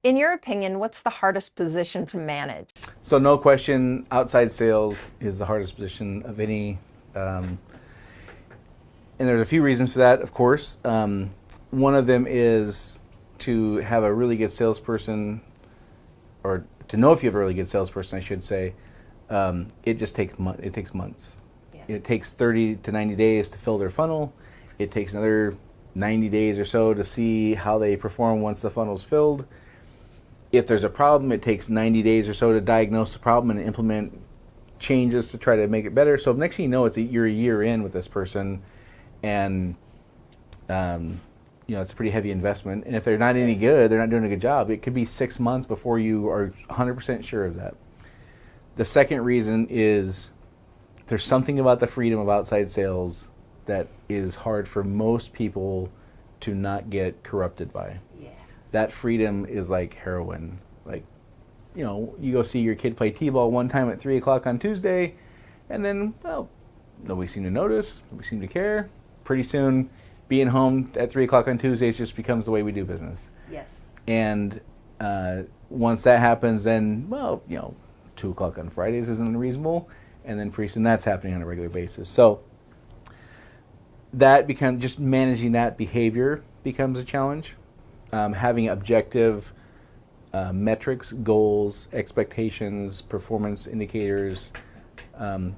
In your opinion, what's the hardest position to manage? So no question, outside sales is the hardest position of any, and there's a few reasons for that, of course. One of them is to have a really good salesperson, or to know if you have a really good salesperson, I should say. It just takes months. Yeah. It takes 30 to 90 days to fill their funnel. It takes another 90 days or so to see how they perform once the funnel's filled. If there's a problem, it takes 90 days or so to diagnose the problem and implement changes to try to make it better. So next thing you know, you're a year in with this person, and it's a pretty heavy investment. And if they're not any good, they're not doing a good job, it could be 6 months before you are 100% sure of that. The second reason is there's something about the freedom of outside sales that is hard for most people to not get corrupted by. Yeah. That freedom is like heroin. Like, you go see your kid play t-ball one time at 3 o'clock on Tuesday, and then, well, nobody seemed to notice, nobody seemed to care. Pretty soon, being home at 3 o'clock on Tuesdays just becomes the way we do business. Yes. And once that happens, then, 2 o'clock on Fridays isn't unreasonable, and then pretty soon that's happening on a regular basis. So that becomes, just managing that behavior becomes a challenge. Having objective metrics, goals, expectations, performance indicators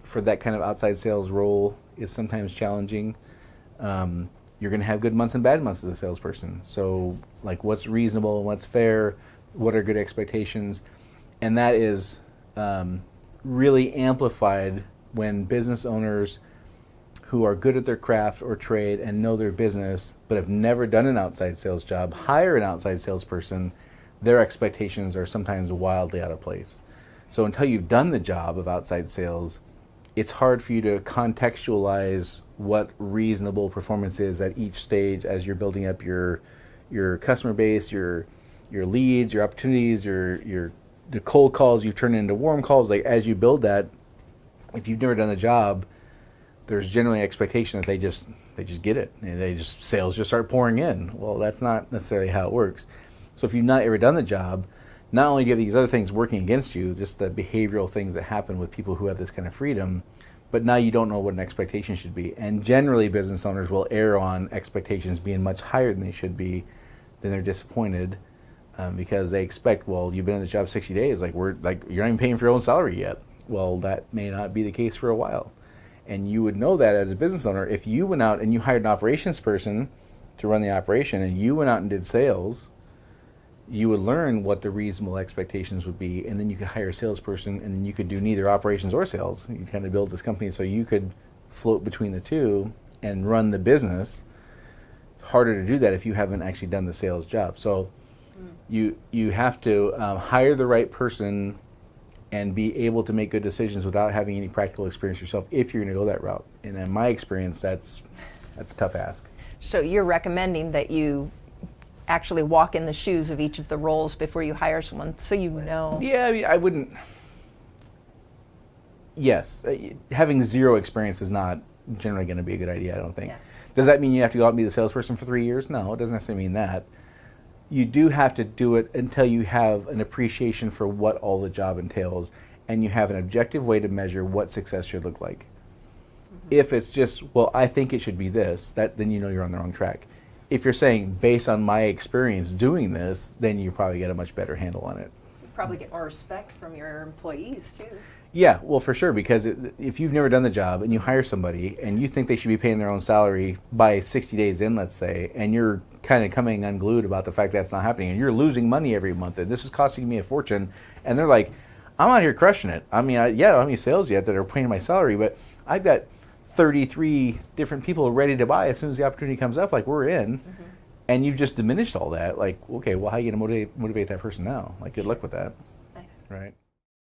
for that kind of outside sales role is sometimes challenging. You're going to have good months and bad months as a salesperson. So, like, what's reasonable and what's fair? What are good expectations? And that is really amplified when business owners who are good at their craft or trade and know their business but have never done an outside sales job hire an outside salesperson. Their expectations are sometimes wildly out of place. So until you've done the job of outside sales, it's hard for you to contextualize what reasonable performance is at each stage as you're building up your customer base, your leads, your opportunities, the cold calls you turn into warm calls. Like, as you build that, if you've never done the job, there's generally an expectation that they just get it, and sales just start pouring in. Well, that's not necessarily how it works. So if you've not ever done the job, not only do you have these other things working against you, just the behavioral things that happen with people who have this kind of freedom, but now you don't know what an expectation should be. And generally, business owners will err on expectations being much higher than they should be. Then they're disappointed because they expect, well, you've been in the job 60 days, you're not even paying for your own salary yet. Well, that may not be the case for a while. And you would know that as a business owner if you went out and you hired an operations person to run the operation and you went out and did sales. You would learn what the reasonable expectations would be, and then you could hire a salesperson, and then you could do neither operations or sales. You kind of build this company so you could float between the two and run the business. It's harder to do that if you haven't actually done the sales job. So you have to hire the right person and be able to make good decisions without having any practical experience yourself if you're going to go that route. And in my experience, that's a tough ask. So you're recommending that you actually walk in the shoes of each of the roles before you hire someone, so you know. Yeah, I mean, I wouldn't. Yes, having zero experience is not generally going to be a good idea, I don't think. Yeah. Does that mean you have to go out and be the salesperson for 3 years? No, it doesn't necessarily mean that. You do have to do it until you have an appreciation for what all the job entails, and you have an objective way to measure what success should look like. Mm-hmm. If it's just, well, I think it should be this, then you know you're on the wrong track. If you're saying, based on my experience doing this, then you probably get a much better handle on it. You probably get more respect from your employees, too. Yeah, well, for sure, because if you've never done the job and you hire somebody and you think they should be paying their own salary by 60 days in, let's say, and you're kind of coming unglued about the fact that's not happening, and you're losing money every month, and this is costing me a fortune, and they're like, I'm out here crushing it. I mean, I don't have any sales yet that are paying my salary, but I've got 33 different people ready to buy as soon as the opportunity comes up, we're in, and you've just diminished all that. Okay, well, how are you going to motivate that person now? Good luck with that. Nice. Right.